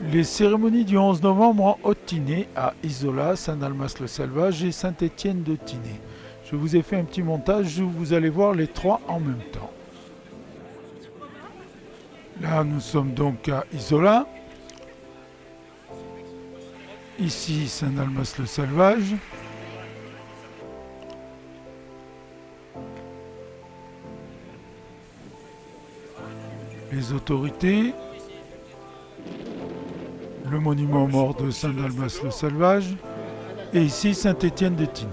Les cérémonies du 11 novembre en Haute-Tinée, à Isola, Saint-Dalmas-le-Sauvage et Saint-Étienne-de-Tinée. Je vous ai fait un petit montage où vous allez voir les trois en même temps. Là, nous sommes donc à Isola. Ici, Saint-Dalmas-le-Sauvage. Les autorités. Le monument aux morts de Saint-Dalmas-le-Sauvage. Et ici, Saint-Étienne-de-Tinée.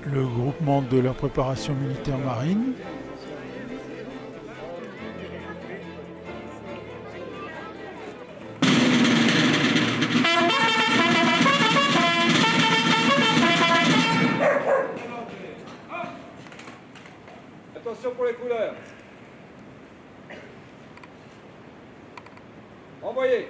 Le groupement de la préparation militaire marine. Attention pour les couleurs. Envoyez.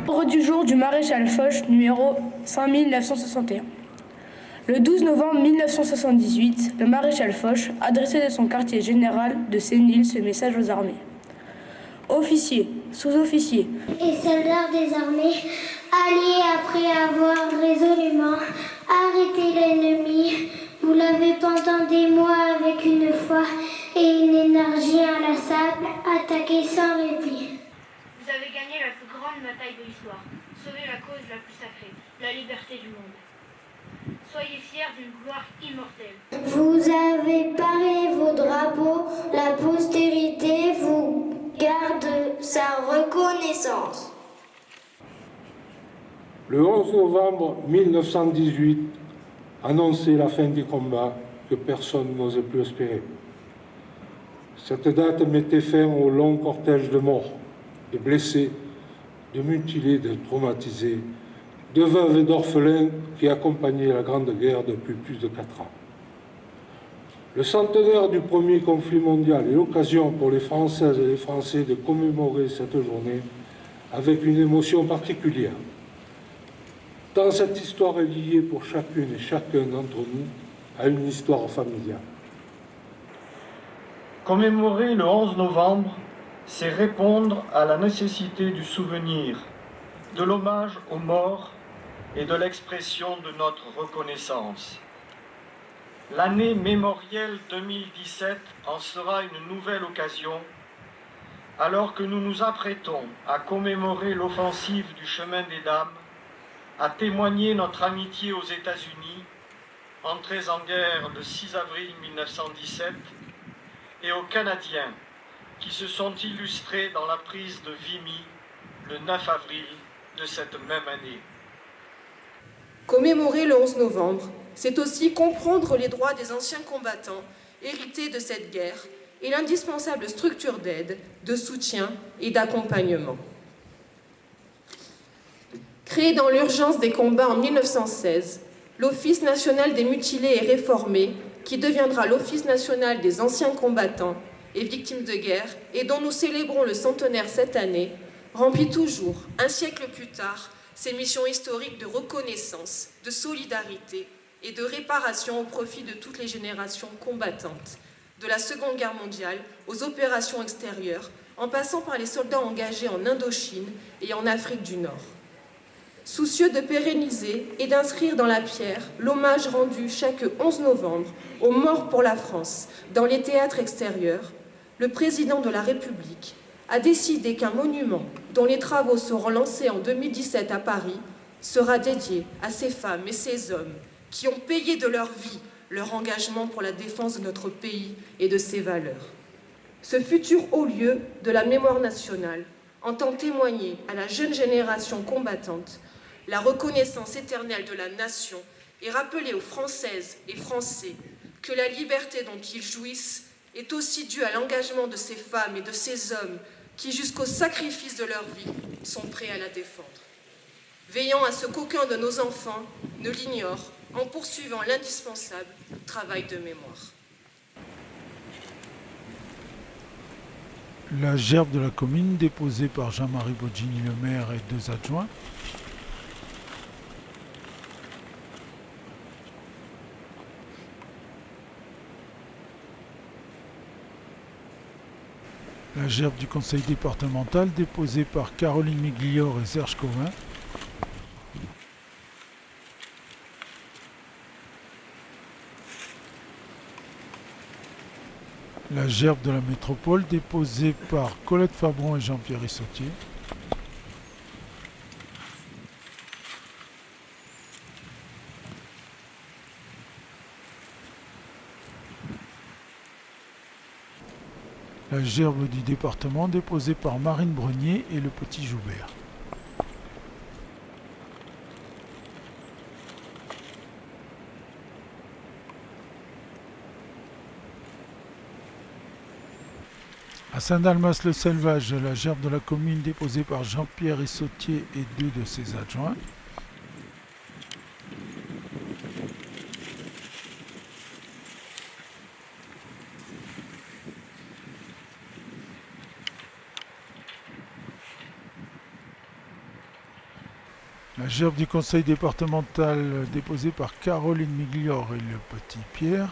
Ordre du jour du maréchal Foch, numéro 5961. Le 12 novembre 1978, le maréchal Foch adressait de son quartier général de Sénil ce message aux armées. Officiers, sous-officiers et soldats des armées, alliés après avoir résolument arrêté l'ennemi, vous l'avez pendant des mois avec une foi et une énergie inlassable, attaqué sans répit. Vous avez gagné la plus grande bataille de l'histoire, sauvé la cause la plus sacrée, la liberté du monde. Soyez fiers d'une gloire immortelle. Vous avez paré vos drapeaux, la postérité vous garde sa reconnaissance. Le 11 novembre 1918 annonçait la fin des combats que personne n'osait plus espérer. Cette date mettait fin au long cortège de morts, de blessés, de mutilés, de traumatisés, de veuves et d'orphelins qui accompagnaient la Grande Guerre depuis plus de 4 ans. Le centenaire du premier conflit mondial est l'occasion pour les Françaises et les Français de commémorer cette journée avec une émotion particulière. Tant cette histoire est liée pour chacune et chacun d'entre nous à une histoire familiale. Commémorer le 11 novembre, c'est répondre à la nécessité du souvenir, de l'hommage aux morts et de l'expression de notre reconnaissance. L'année mémorielle 2017 en sera une nouvelle occasion, alors que nous nous apprêtons à commémorer l'offensive du chemin des Dames, à témoigner notre amitié aux États-Unis, entrés en guerre le 6 avril 1917, et aux Canadiens, qui se sont illustrés dans la prise de Vimy le 9 avril de cette même année. Commémorer le 11 novembre, c'est aussi comprendre les droits des anciens combattants hérités de cette guerre et l'indispensable structure d'aide, de soutien et d'accompagnement. Créé dans l'urgence des combats en 1916, l'Office national des mutilés et réformés, qui deviendra l'Office national des anciens combattants et victimes de guerre, et dont nous célébrons le centenaire cette année, remplit toujours, un siècle plus tard, ses missions historiques de reconnaissance, de solidarité et de réparation au profit de toutes les générations combattantes, de la Seconde Guerre mondiale aux opérations extérieures, en passant par les soldats engagés en Indochine et en Afrique du Nord. Soucieux de pérenniser et d'inscrire dans la pierre l'hommage rendu chaque 11 novembre aux morts pour la France dans les théâtres extérieurs, le président de la République a décidé qu'un monument, dont les travaux seront lancés en 2017 à Paris, sera dédié à ces femmes et ces hommes qui ont payé de leur vie leur engagement pour la défense de notre pays et de ses valeurs. Ce futur haut lieu de la mémoire nationale entend témoigner à la jeune génération combattante la reconnaissance éternelle de la nation et rappeler aux Françaises et Français que la liberté dont ils jouissent est aussi due à l'engagement de ces femmes et de ces hommes qui, jusqu'au sacrifice de leur vie, sont prêts à la défendre. Veillant à ce qu'aucun de nos enfants ne l'ignore en poursuivant l'indispensable travail de mémoire. La gerbe de la commune déposée par Jean-Marie Boggini, le maire, et 2 adjoints. La gerbe du conseil départemental déposée par Caroline Miglior et Serge Covin. La gerbe de la métropole déposée par Colette Fabron et Jean-Pierre Issautier. La gerbe du département déposée par Marine Brenier et le petit Joubert. À Saint-Dalmas-le-Selvage, la gerbe de la commune déposée par Jean-Pierre Issautier et 2 de ses adjoints. La gerbe du conseil départemental déposée par Caroline Miglior et le petit Pierre.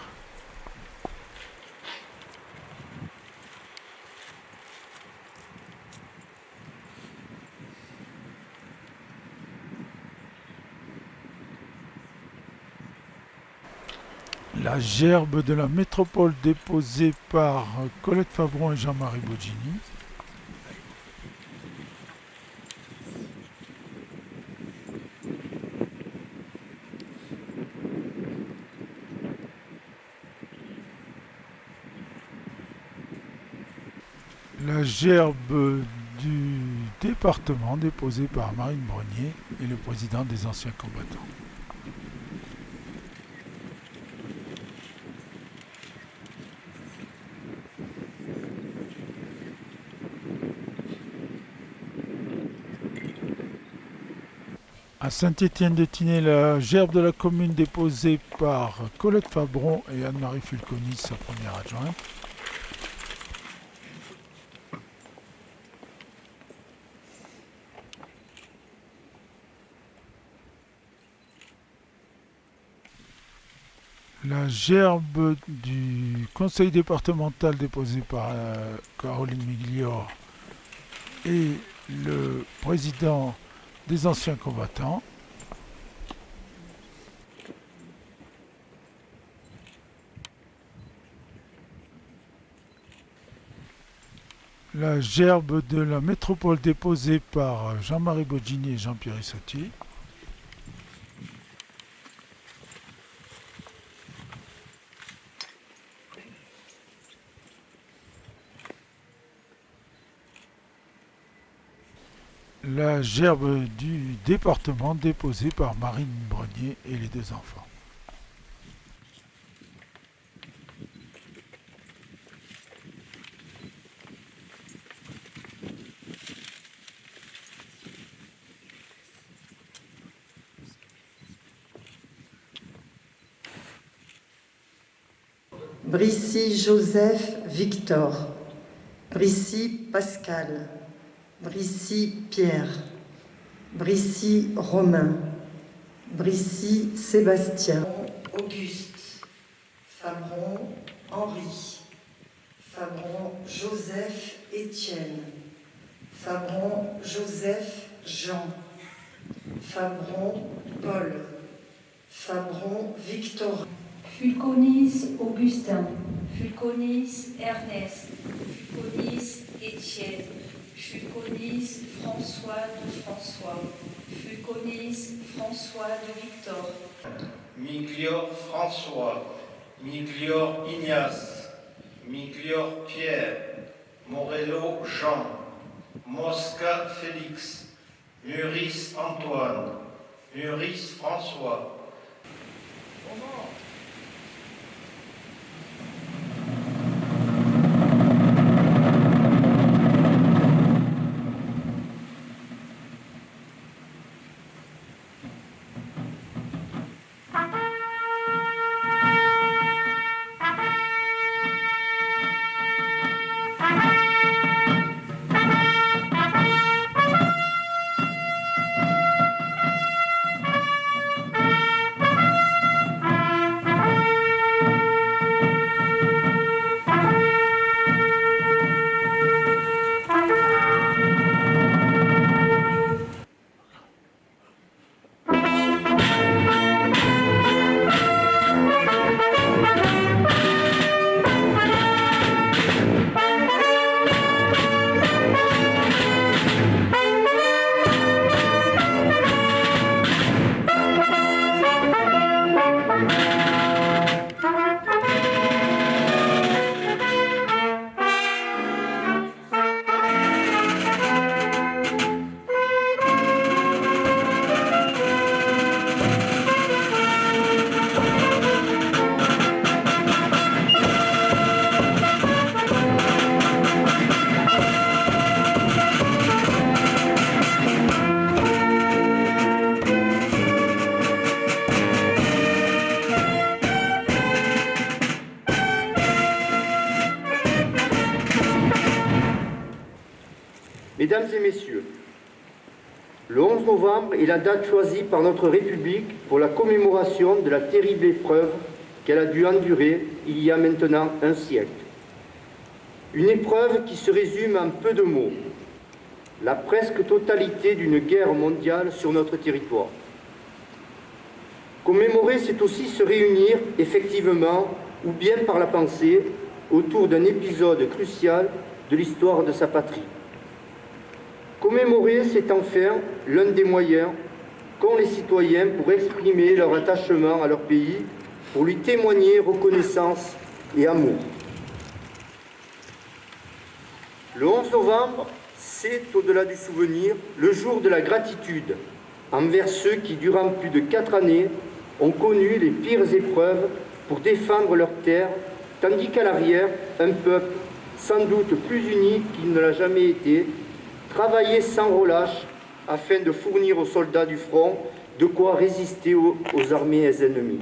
La gerbe de la métropole déposée par Colette Fabron et Jean-Marie Boggini. La gerbe du département déposée par Marine Brenier et le président des anciens combattants. À Saint-Étienne-de-Tinée, la gerbe de la commune déposée par Colette Fabron et Anne-Marie Fulconis, sa première adjointe. La gerbe du conseil départemental déposée par Caroline Miglior et le président des anciens combattants. La gerbe de la métropole déposée par Jean-Marie Boggini et Jean-Pierre Issautier. La gerbe du département déposée par Marine Brenier et les 2 enfants. Brissy Joseph Victor, Brissy Pascal, Brissy Pierre, Brissy Romain, Brissy Sébastien, Auguste, Fabron Henri, Fabron Joseph Étienne, Fabron Joseph Jean, Fabron Paul, Fabron Victor, Fulconis Augustin, Fulconis Ernest, Fulconis Étienne, Fulconis François de François, Fulconis François de Victor. Miglior François, Miglior Ignace, Miglior Pierre, Morello Jean, Mosca Félix, Muris Antoine, Muris François. Mesdames et messieurs, le 11 novembre est la date choisie par notre République pour la commémoration de la terrible épreuve qu'elle a dû endurer il y a maintenant un siècle. Une épreuve qui se résume en peu de mots, la presque totalité d'une guerre mondiale sur notre territoire. Commémorer, c'est aussi se réunir, effectivement, ou bien par la pensée, autour d'un épisode crucial de l'histoire de sa patrie. Commémorer, c'est enfin l'un des moyens qu'ont les citoyens pour exprimer leur attachement à leur pays, pour lui témoigner reconnaissance et amour. Le 11 novembre, c'est, au-delà du souvenir, le jour de la gratitude envers ceux qui, durant plus de 4 années, ont connu les pires épreuves pour défendre leur terre, tandis qu'à l'arrière, un peuple, sans doute plus uni qu'il ne l'a jamais été, travaillait sans relâche afin de fournir aux soldats du front de quoi résister aux armées ennemies.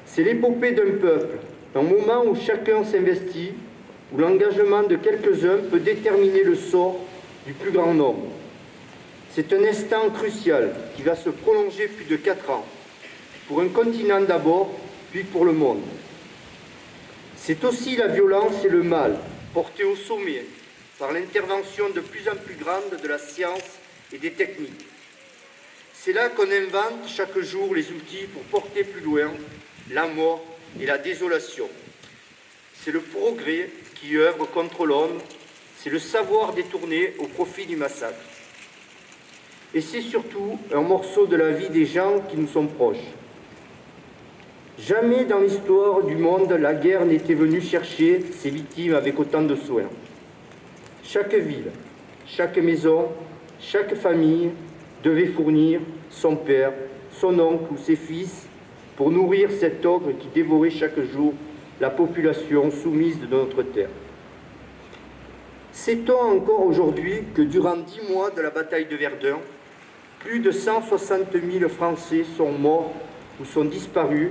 C'est l'épopée d'un peuple, un moment où chacun s'investit, où l'engagement de quelques-uns peut déterminer le sort du plus grand nombre. C'est un instant crucial qui va se prolonger plus de 4 ans, pour un continent d'abord, puis pour le monde. C'est aussi la violence et le mal, portés au sommet par l'intervention de plus en plus grande de la science et des techniques. C'est là qu'on invente chaque jour les outils pour porter plus loin la mort et la désolation. C'est le progrès qui œuvre contre l'homme, c'est le savoir détourné au profit du massacre. Et c'est surtout un morceau de la vie des gens qui nous sont proches. Jamais dans l'histoire du monde, la guerre n'était venue chercher ses victimes avec autant de soin. Chaque ville, chaque maison, chaque famille devait fournir son père, son oncle ou ses fils pour nourrir cet ogre qui dévorait chaque jour la population soumise de notre terre. Sait-on encore aujourd'hui que durant 10 mois de la bataille de Verdun, plus de 160 000 Français sont morts ou sont disparus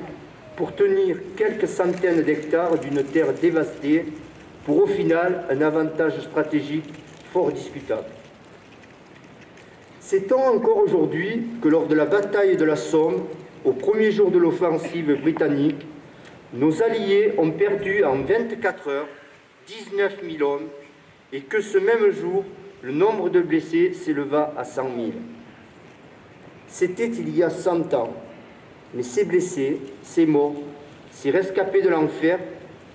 pour tenir quelques centaines d'hectares d'une terre dévastée, pour au final un avantage stratégique fort discutable. Sait-on encore aujourd'hui que lors de la bataille de la Somme, au premier jour de l'offensive britannique, nos alliés ont perdu en 24 heures 19 000 hommes et que ce même jour, le nombre de blessés s'éleva à 100 000. C'était il y a 100 ans, mais ces blessés, ces morts, ces rescapés de l'enfer,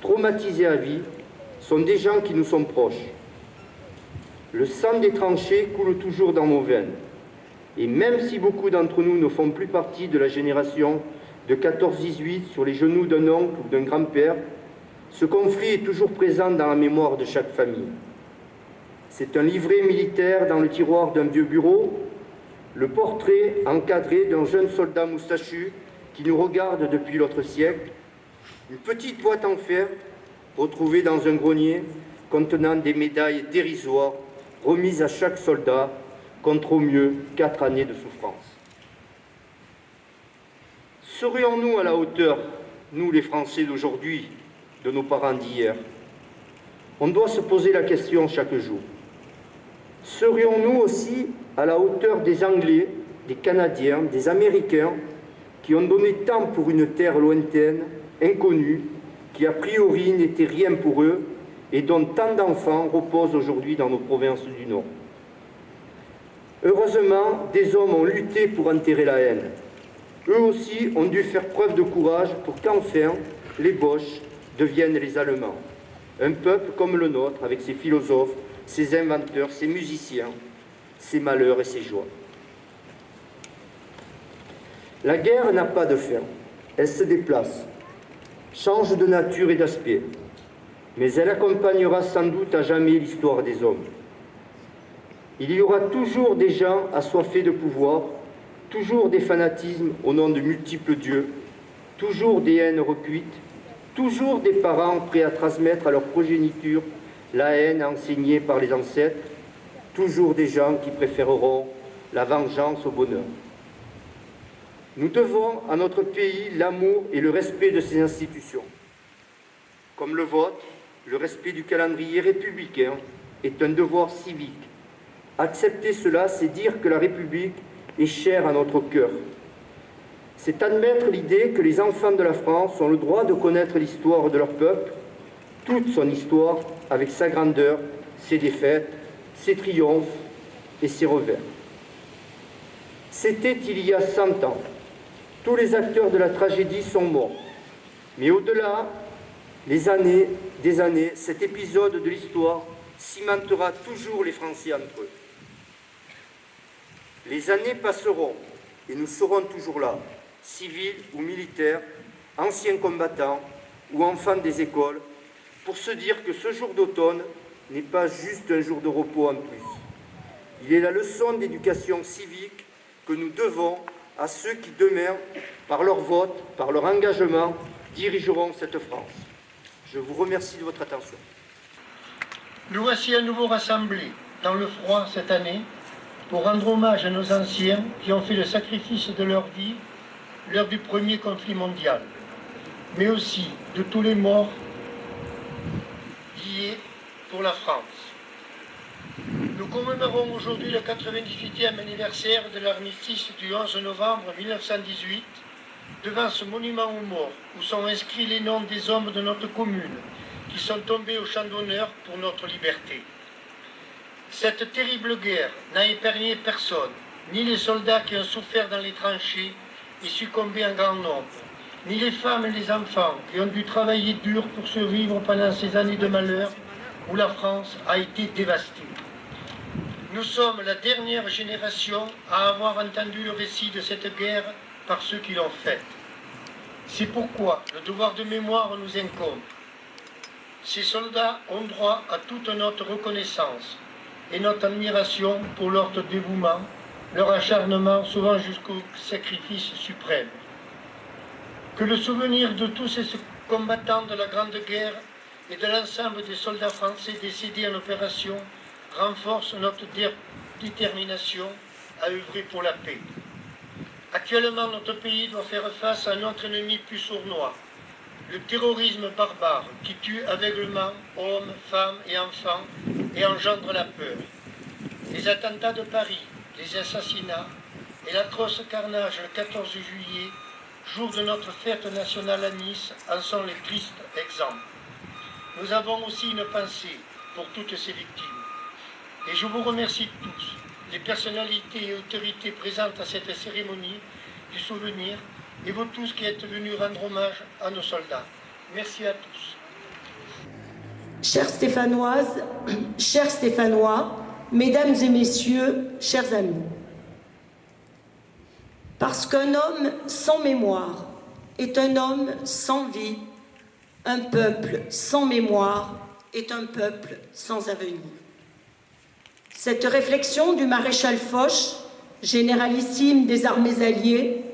traumatisés à vie, sont des gens qui nous sont proches. Le sang des tranchées coule toujours dans nos veines. Et même si beaucoup d'entre nous ne font plus partie de la génération de 14-18 sur les genoux d'un oncle ou d'un grand-père, Ce conflit est toujours présent dans la mémoire de chaque famille. C'est un livret militaire dans le tiroir d'un vieux bureau, le portrait encadré d'un jeune soldat moustachu qui nous regarde depuis l'autre siècle, une petite boîte en fer retrouvée dans un grenier contenant des médailles dérisoires remises à chaque soldat contre au mieux 4 années de souffrance. Serions-nous à la hauteur, nous les Français d'aujourd'hui, de nos parents d'hier? On doit se poser la question chaque jour. Serions-nous aussi à la hauteur des Anglais, des Canadiens, des Américains qui ont donné tant pour une terre lointaine, inconnue, qui a priori n'était rien pour eux et dont tant d'enfants reposent aujourd'hui dans nos provinces du Nord? Heureusement, des hommes ont lutté pour enterrer la haine. Eux aussi ont dû faire preuve de courage pour qu'enfin les Boches deviennent les Allemands. Un peuple comme le nôtre, avec ses philosophes, ses inventeurs, ses musiciens, ses malheurs et ses joies. La guerre n'a pas de fin. Elle se déplace, change de nature et d'aspect, mais elle accompagnera sans doute à jamais l'histoire des hommes. Il y aura toujours des gens assoiffés de pouvoir, toujours des fanatismes au nom de multiples dieux, toujours des haines recuites, toujours des parents prêts à transmettre à leur progéniture la haine enseignée par les ancêtres, toujours des gens qui préféreront la vengeance au bonheur. Nous devons à notre pays l'amour et le respect de ses institutions. Comme le vote, le respect du calendrier républicain est un devoir civique. Accepter cela, c'est dire que la République est chère à notre cœur. C'est admettre l'idée que les enfants de la France ont le droit de connaître l'histoire de leur peuple, toute son histoire, avec sa grandeur, ses défaites, ses triomphes et ses revers. C'était il y a 100 ans. Tous les acteurs de la tragédie sont morts. Mais au-delà des années, cet épisode de l'histoire cimentera toujours les Français entre eux. Les années passeront et nous serons toujours là, civils ou militaires, anciens combattants ou enfants des écoles, pour se dire que ce jour d'automne n'est pas juste un jour de repos en plus. Il est la leçon d'éducation civique que nous devons à ceux qui demain, par leur vote, par leur engagement, dirigeront cette France. Je vous remercie de votre attention. Nous voici à nouveau rassemblés dans le froid cette année pour rendre hommage à nos anciens qui ont fait le sacrifice de leur vie lors du premier conflit mondial, mais aussi de tous les morts liés pour la France. Nous commémorons aujourd'hui le 98e anniversaire de l'armistice du 11 novembre 1918 devant ce monument aux morts où sont inscrits les noms des hommes de notre commune qui sont tombés au champ d'honneur pour notre liberté. Cette terrible guerre n'a épargné personne, ni les soldats qui ont souffert dans les tranchées et succombé en grand nombre, ni les femmes et les enfants qui ont dû travailler dur pour survivre pendant ces années de malheur où la France a été dévastée. Nous sommes la dernière génération à avoir entendu le récit de cette guerre par ceux qui l'ont faite. C'est pourquoi le devoir de mémoire nous incombe. Ces soldats ont droit à toute notre reconnaissance et notre admiration pour leur dévouement, leur acharnement souvent jusqu'au sacrifice suprême. Que le souvenir de tous ces combattants de la Grande Guerre et de l'ensemble des soldats français décédés en opération renforce notre détermination à œuvrer pour la paix. Actuellement, notre pays doit faire face à un autre ennemi plus sournois, le terrorisme barbare qui tue aveuglement hommes, femmes et enfants et engendre la peur. Les attentats de Paris, les assassinats et l'atroce carnage le 14 juillet, jour de notre fête nationale à Nice, en sont les tristes exemples. Nous avons aussi une pensée pour toutes ces victimes. Et je vous remercie tous, les personnalités et autorités présentes à cette cérémonie du souvenir, et vous tous qui êtes venus rendre hommage à nos soldats. Merci à tous. Chères Stéphanoises, chers Stéphanois, mesdames et messieurs, chers amis, parce qu'un homme sans mémoire est un homme sans vie, Un peuple sans mémoire est un peuple sans avenir. Cette réflexion du maréchal Foch, généralissime des armées alliées,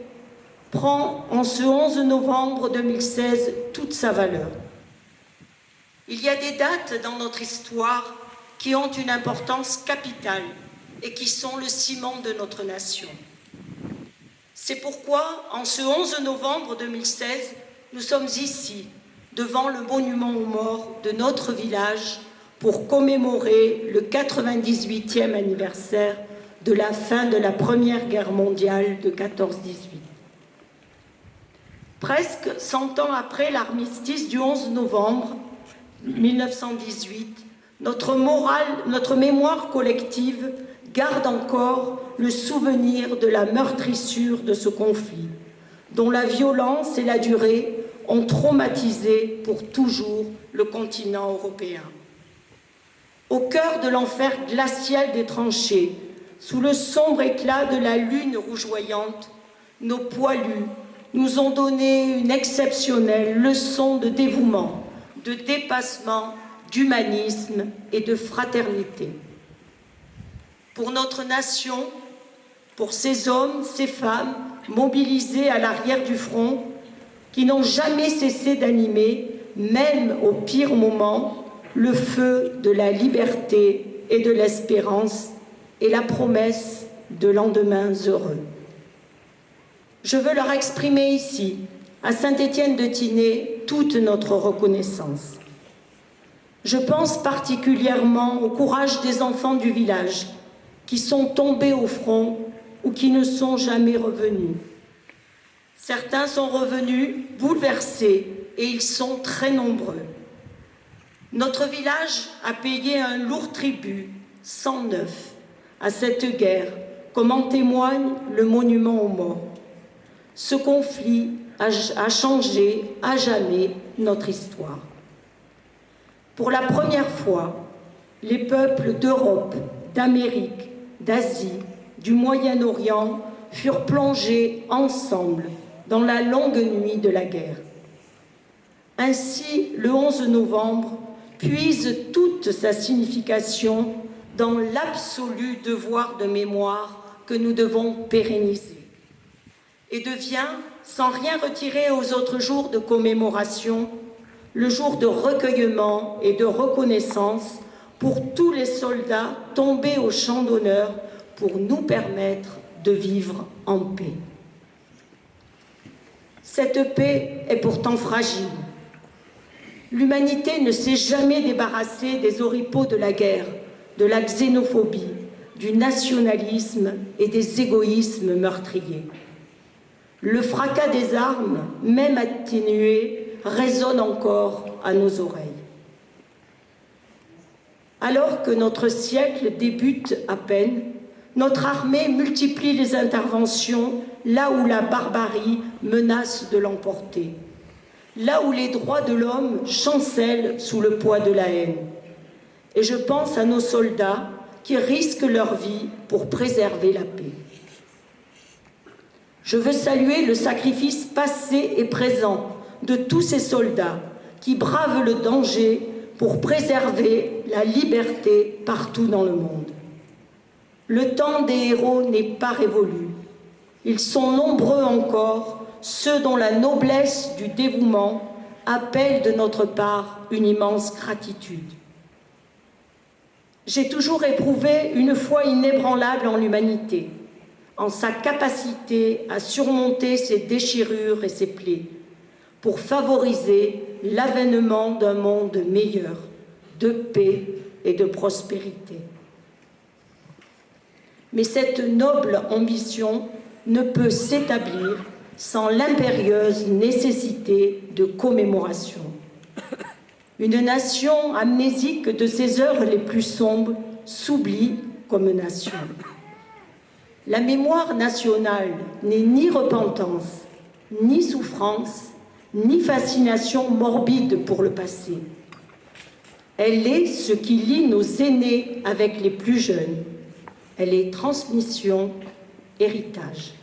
prend en ce 11 novembre 2016 toute sa valeur. Il y a des dates dans notre histoire qui ont une importance capitale et qui sont le ciment de notre nation. C'est pourquoi, en ce 11 novembre 2016, nous sommes ici, devant le monument aux morts de notre village, pour commémorer le 98e anniversaire de la fin de la Première Guerre mondiale de 14-18. Presque 100 ans après l'armistice du 11 novembre 1918, notre mémoire collective garde encore le souvenir de la meurtrissure de ce conflit, dont la violence et la durée ont traumatisé pour toujours le continent européen. Au cœur de l'enfer glacial des tranchées, sous le sombre éclat de la lune rougeoyante, nos poilus nous ont donné une exceptionnelle leçon de dévouement, de dépassement, d'humanisme et de fraternité. Pour notre nation, pour ces hommes, ces femmes mobilisés à l'arrière du front, qui n'ont jamais cessé d'animer, même au pire moment, le feu de la liberté et de l'espérance et la promesse de lendemains heureux. Je veux leur exprimer ici, à Saint-Étienne-de-Tinée, toute notre reconnaissance. Je pense particulièrement au courage des enfants du village qui sont tombés au front ou qui ne sont jamais revenus. Certains sont revenus bouleversés et ils sont très nombreux. Notre village a payé un lourd tribut, 109, à cette guerre, comme en témoigne le monument aux morts. Ce conflit a changé à jamais notre histoire. Pour la première fois, les peuples d'Europe, d'Amérique, d'Asie, du Moyen-Orient furent plongés ensemble dans la longue nuit de la guerre. Ainsi, le 11 novembre puise toute sa signification dans l'absolu devoir de mémoire que nous devons pérenniser et devient, sans rien retirer aux autres jours de commémoration, le jour de recueillement et de reconnaissance pour tous les soldats tombés au champ d'honneur pour nous permettre de vivre en paix. Cette paix est pourtant fragile. L'humanité ne s'est jamais débarrassée des oripeaux de la guerre, de la xénophobie, du nationalisme et des égoïsmes meurtriers. Le fracas des armes, même atténué, résonne encore à nos oreilles. Alors que notre siècle débute à peine, notre armée multiplie les interventions là où la barbarie menace de l'emporter, là où les droits de l'homme chancellent sous le poids de la haine. Et je pense à nos soldats qui risquent leur vie pour préserver la paix. Je veux saluer le sacrifice passé et présent de tous ces soldats qui bravent le danger pour préserver la liberté partout dans le monde. Le temps des héros n'est pas révolu. Ils sont nombreux encore, ceux dont la noblesse du dévouement appelle de notre part une immense gratitude. J'ai toujours éprouvé une foi inébranlable en l'humanité, en sa capacité à surmonter ses déchirures et ses plaies, pour favoriser l'avènement d'un monde meilleur, de paix et de prospérité. Mais cette noble ambition ne peut s'établir sans l'impérieuse nécessité de commémoration. Une nation amnésique de ses heures les plus sombres s'oublie comme nation. La mémoire nationale n'est ni repentance, ni souffrance, ni fascination morbide pour le passé. Elle est ce qui lie nos aînés avec les plus jeunes. Elle est transmission, héritage.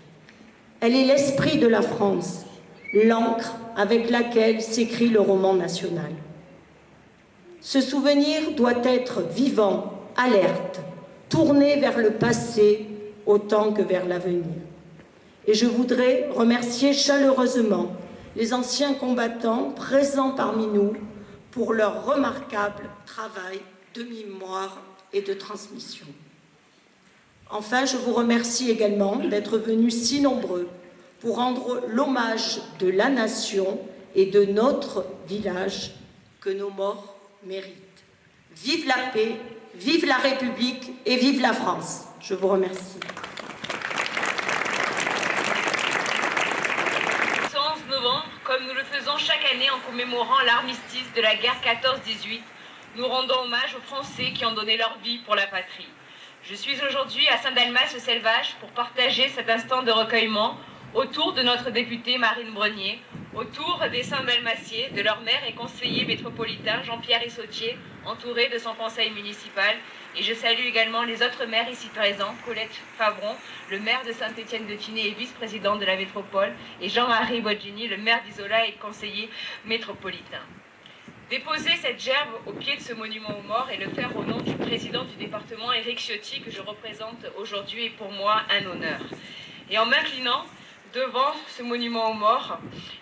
Elle est l'esprit de la France, l'encre avec laquelle s'écrit le roman national. Ce souvenir doit être vivant, alerte, tourné vers le passé autant que vers l'avenir. Et je voudrais remercier chaleureusement les anciens combattants présents parmi nous pour leur remarquable travail de mémoire et de transmission. Enfin, je vous remercie également d'être venus si nombreux pour rendre l'hommage de la nation et de notre village que nos morts méritent. Vive la paix, vive la République et vive la France. Je vous remercie. Ce 11 novembre, comme nous le faisons chaque année en commémorant l'armistice de la guerre 14-18, nous rendons hommage aux Français qui ont donné leur vie pour la patrie. Je suis aujourd'hui à Saint-Dalmas-le-Selvage pour partager cet instant de recueillement autour de notre députée Marine Brenier, autour des Saint-Dalmatiers, de leur maire et conseiller métropolitain Jean-Pierre Issautier, entouré de son conseil municipal. Et je salue également les autres maires ici présents, Colette Favron, le maire de Saint-Étienne-de-Tinée et vice-président de la métropole, et Jean-Marie Boggini, le maire d'Isola et conseiller métropolitain. Déposer cette gerbe au pied de ce monument aux morts et le faire au nom du président du département, Éric Ciotti, que je représente aujourd'hui, est pour moi un honneur. Et en m'inclinant devant ce monument aux morts,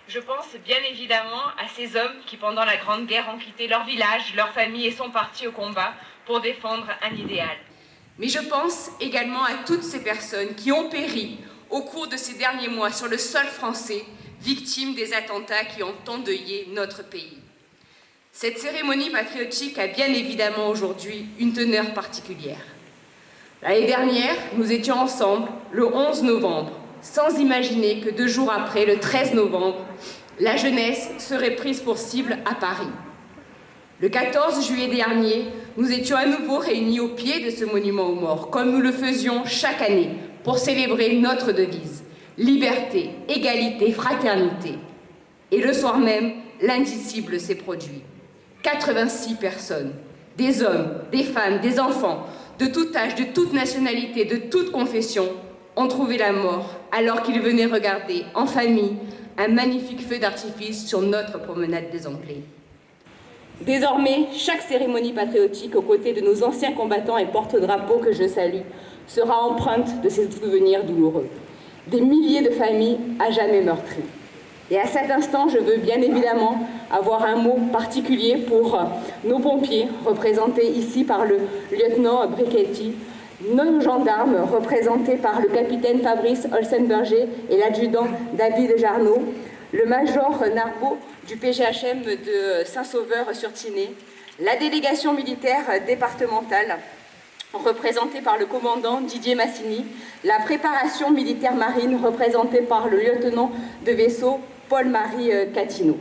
je pense bien évidemment à ces hommes qui, pendant la Grande Guerre, ont quitté leur village, leur famille et sont partis au combat pour défendre un idéal. Mais je pense également à toutes ces personnes qui ont péri au cours de ces derniers mois sur le sol français, victimes des attentats qui ont endeuillé notre pays. Cette cérémonie patriotique a bien évidemment aujourd'hui une teneur particulière. L'année dernière, nous étions ensemble le 11 novembre, sans imaginer que 2 jours après, le 13 novembre, la jeunesse serait prise pour cible à Paris. Le 14 juillet dernier, nous étions à nouveau réunis au pied de ce monument aux morts, comme nous le faisions chaque année, pour célébrer notre devise, liberté, égalité, fraternité. Et le soir même, l'indicible s'est produit. 86 personnes, des hommes, des femmes, des enfants, de tout âge, de toute nationalité, de toute confession, ont trouvé la mort alors qu'ils venaient regarder en famille un magnifique feu d'artifice sur notre promenade des Anglais. Désormais, chaque cérémonie patriotique aux côtés de nos anciens combattants et porte-drapeaux que je salue sera empreinte de ces souvenirs douloureux. Des milliers de familles à jamais meurtries. Et à cet instant, je veux bien évidemment avoir un mot particulier pour nos pompiers, représentés ici par le lieutenant Brichetti, nos gendarmes, représentés par le capitaine Fabrice Olsenberger et l'adjudant David Jarnot, le major Narbeau du PGHM de Saint-Sauveur-sur-Tinée, la délégation militaire départementale, représentée par le commandant Didier Massini, la préparation militaire marine, représentée par le lieutenant de vaisseau Paul-Marie Catineau.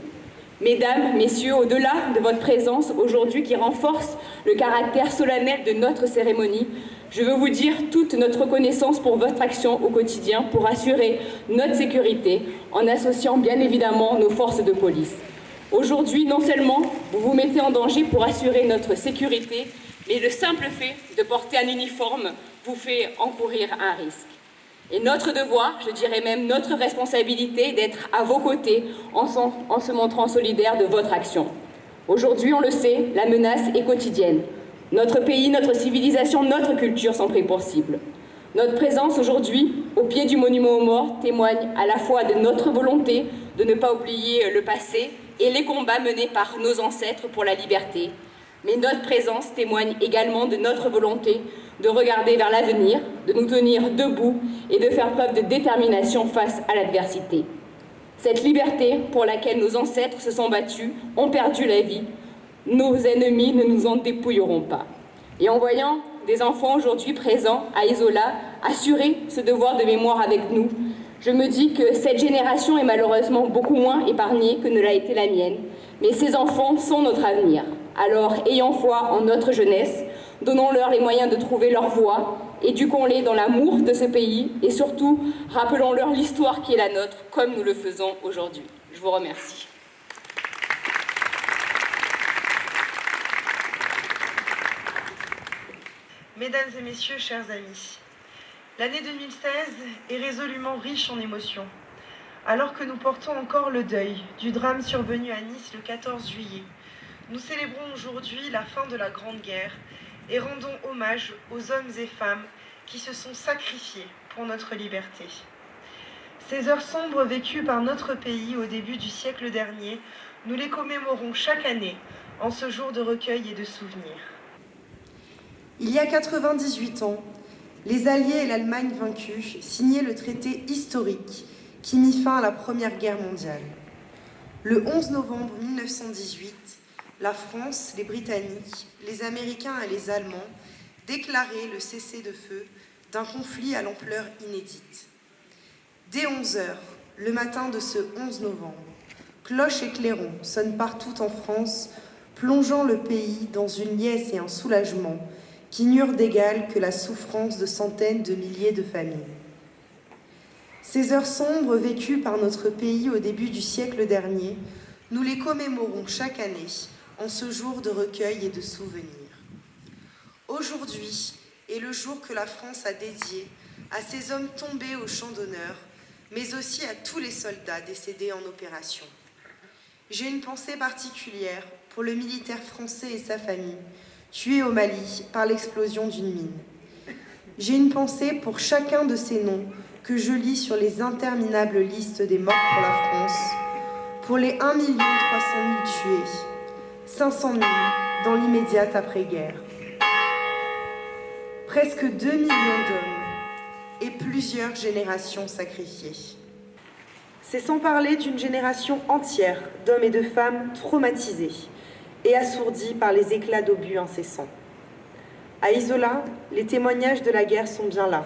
Mesdames, Messieurs, au-delà de votre présence aujourd'hui qui renforce le caractère solennel de notre cérémonie, je veux vous dire toute notre reconnaissance pour votre action au quotidien pour assurer notre sécurité en associant bien évidemment nos forces de police. Aujourd'hui, non seulement vous vous mettez en danger pour assurer notre sécurité, mais le simple fait de porter un uniforme vous fait encourir un risque. Et notre devoir, je dirais même notre responsabilité, d'être à vos côtés en se montrant solidaires de votre action. Aujourd'hui, on le sait, la menace est quotidienne. Notre pays, notre civilisation, notre culture sont pris pour cible. Notre présence aujourd'hui, au pied du monument aux morts, témoigne à la fois de notre volonté de ne pas oublier le passé et les combats menés par nos ancêtres pour la liberté. Mais notre présence témoigne également de notre volonté de regarder vers l'avenir, de nous tenir debout et de faire preuve de détermination face à l'adversité. Cette liberté pour laquelle nos ancêtres se sont battus, ont perdu la vie, nos ennemis ne nous en dépouilleront pas. Et en voyant des enfants aujourd'hui présents à Isola assurer ce devoir de mémoire avec nous, je me dis que cette génération est malheureusement beaucoup moins épargnée que ne l'a été la mienne, mais ces enfants sont notre avenir. Alors, ayons foi en notre jeunesse, donnons-leur les moyens de trouver leur voie, éduquons-les dans l'amour de ce pays et surtout, rappelons-leur l'histoire qui est la nôtre, comme nous le faisons aujourd'hui. Je vous remercie. Mesdames et messieurs, chers amis, l'année 2016 est résolument riche en émotions. Alors que nous portons encore le deuil du drame survenu à Nice le 14 juillet, nous célébrons aujourd'hui la fin de la Grande Guerre et rendons hommage aux hommes et femmes qui se sont sacrifiés pour notre liberté. Ces heures sombres vécues par notre pays au début du siècle dernier, nous les commémorons chaque année en ce jour de recueil et de souvenir. Il y a 98 ans, les Alliés et l'Allemagne vaincue signaient le traité historique qui mit fin à la Première Guerre mondiale. Le 11 novembre 1918, la France, les Britanniques, les Américains et les Allemands déclaraient le cessez-le-feu d'un conflit à l'ampleur inédite. Dès 11 heures, le matin de ce 11 novembre, cloches et clairons sonnent partout en France, plongeant le pays dans une liesse et un soulagement qui n'eurent d'égal que la souffrance de centaines de milliers de familles. Ces heures sombres vécues par notre pays au début du siècle dernier, nous les commémorons chaque année en ce jour de recueil et de souvenir. Aujourd'hui est le jour que la France a dédié à ces hommes tombés au champ d'honneur, mais aussi à tous les soldats décédés en opération. J'ai une pensée particulière pour le militaire français et sa famille, tué au Mali par l'explosion d'une mine. J'ai une pensée pour chacun de ces noms que je lis sur les interminables listes des morts pour la France, pour les 1 300 000 tués, 500 000 dans l'immédiate après-guerre, presque 2 millions d'hommes et plusieurs générations sacrifiées. C'est sans parler d'une génération entière d'hommes et de femmes traumatisés et assourdis par les éclats d'obus incessants. À Isola, les témoignages de la guerre sont bien là,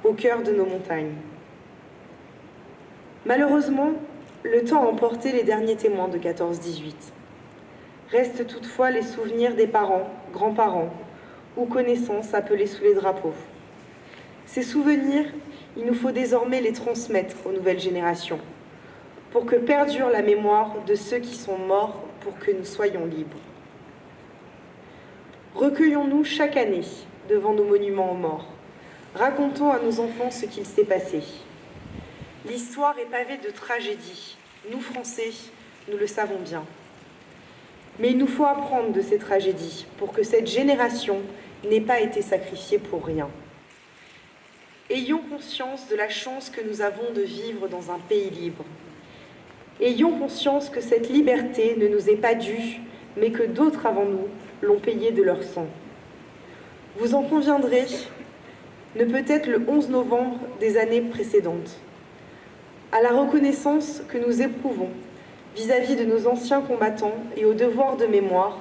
au cœur de nos montagnes. Malheureusement, le temps a emporté les derniers témoins de 14-18. Restent toutefois les souvenirs des parents, grands-parents ou connaissances appelés sous les drapeaux. Ces souvenirs, il nous faut désormais les transmettre aux nouvelles générations, pour que perdure la mémoire de ceux qui sont morts pour que nous soyons libres. Recueillons-nous chaque année devant nos monuments aux morts. Racontons à nos enfants ce qu'il s'est passé. L'histoire est pavée de tragédies. Nous, Français, nous le savons bien. Mais il nous faut apprendre de ces tragédies pour que cette génération n'ait pas été sacrifiée pour rien. Ayons conscience de la chance que nous avons de vivre dans un pays libre. Ayons conscience que cette liberté ne nous est pas due, mais que d'autres avant nous l'ont payée de leur sang. Vous en conviendrez, ne peut être le 11 novembre des années précédentes. À la reconnaissance que nous éprouvons vis-à-vis de nos anciens combattants et au devoir de mémoire,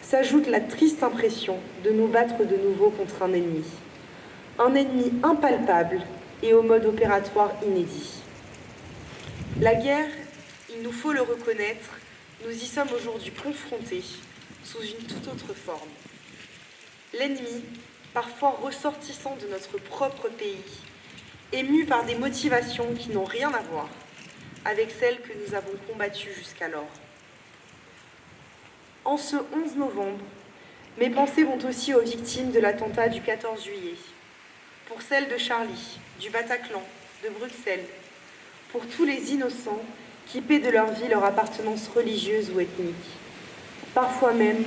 s'ajoute la triste impression de nous battre de nouveau contre un ennemi impalpable et au mode opératoire inédit. La guerre, il nous faut le reconnaître, nous y sommes aujourd'hui confrontés sous une toute autre forme. L'ennemi, parfois ressortissant de notre propre pays, ému par des motivations qui n'ont rien à voir avec celles que nous avons combattues jusqu'alors. En ce 11 novembre, mes pensées vont aussi aux victimes de l'attentat du 14 juillet, pour celles de Charlie, du Bataclan, de Bruxelles, pour tous les innocents qui paient de leur vie leur appartenance religieuse ou ethnique, parfois même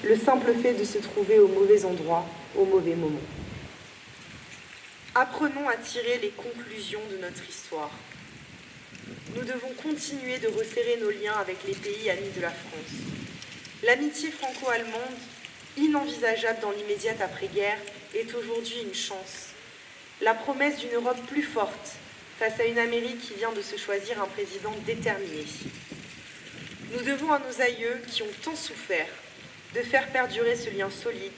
le simple fait de se trouver au mauvais endroit, au mauvais moment. Apprenons à tirer les conclusions de notre histoire. Nous devons continuer de resserrer nos liens avec les pays amis de la France. L'amitié franco-allemande, inenvisageable dans l'immédiate après-guerre, est aujourd'hui une chance. La promesse d'une Europe plus forte face à une Amérique qui vient de se choisir un président déterminé. Nous devons à nos aïeux qui ont tant souffert de faire perdurer ce lien solide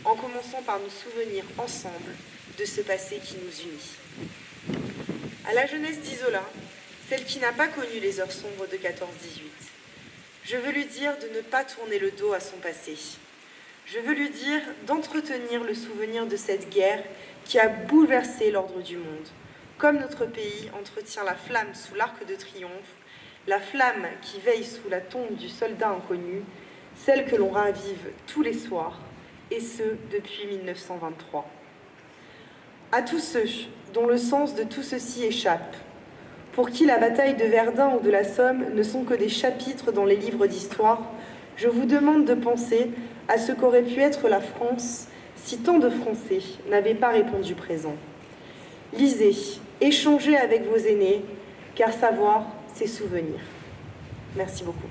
en commençant par nous souvenir ensemble de ce passé qui nous unit. À la jeunesse d'Isola, celle qui n'a pas connu les heures sombres de 14-18, je veux lui dire de ne pas tourner le dos à son passé. Je veux lui dire d'entretenir le souvenir de cette guerre qui a bouleversé l'ordre du monde, comme notre pays entretient la flamme sous l'arc de triomphe, la flamme qui veille sous la tombe du soldat inconnu, celle que l'on ravive tous les soirs, et ce, depuis 1923. À tous ceux dont le sens de tout ceci échappe, pour qui la bataille de Verdun ou de la Somme ne sont que des chapitres dans les livres d'histoire, je vous demande de penser à ce qu'aurait pu être la France si tant de Français n'avaient pas répondu présent. Lisez, échangez avec vos aînés, car savoir, c'est souvenir. Merci beaucoup.